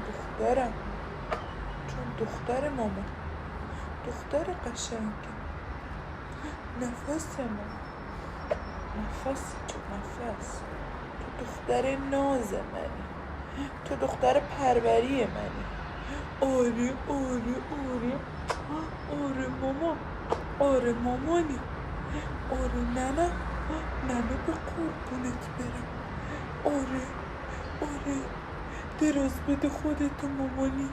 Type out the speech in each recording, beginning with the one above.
دخترم، چون دختر مامان، دختر قشنگه. نفس ما، نفس تو نفس، تو دختر ناز منی، تو دختر پروری منی. آره آره آره آره مامان، آره مامانی، آره ننه، ننه به قربونت برم. آره آره دراز بده خودتو مامانی،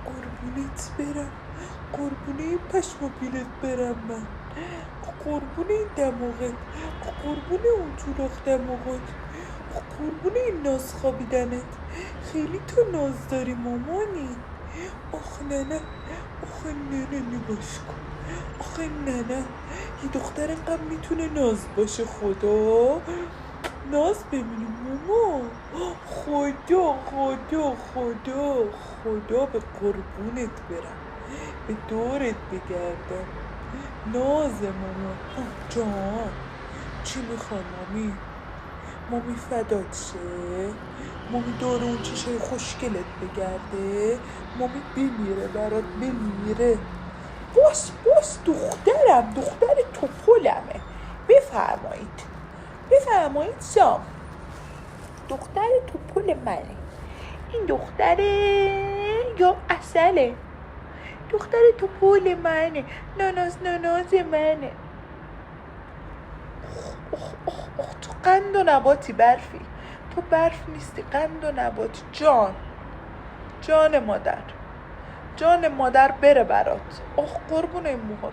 قربونت برم، قربونه این پشماپیلت برم من، قربونه این دماغت، قربونه اون جوراخ دماغت، قربونه این ناز خوابیدنت. خیلی تو ناز داری مامانی. آخ ننه، آخ ننه نگاش کن، آخه ننه یه دختر اینقدر میتونه ناز باشه. خدا ناز ببینیم ماما. خدا خدا خدا خدا به قربونت برم، به دورت بگردم. ناز ماما جان. چی میخوای مامی؟ مامی فدات شه، مامی دور اون چشای خوشگلت بگرده، مامی بمیره برات، بمیره. باش دخترم، دختر توپلمه. بفرمایید بفرمایید شام. دختر توپل منه این، دختر یا عسله، دختر توپل منه، ناناز منه. تو قند و نباتی برفی، تو برف نیستی، قند و نباتی. جان مادر، جان مادر بره برات. قربون این موهات.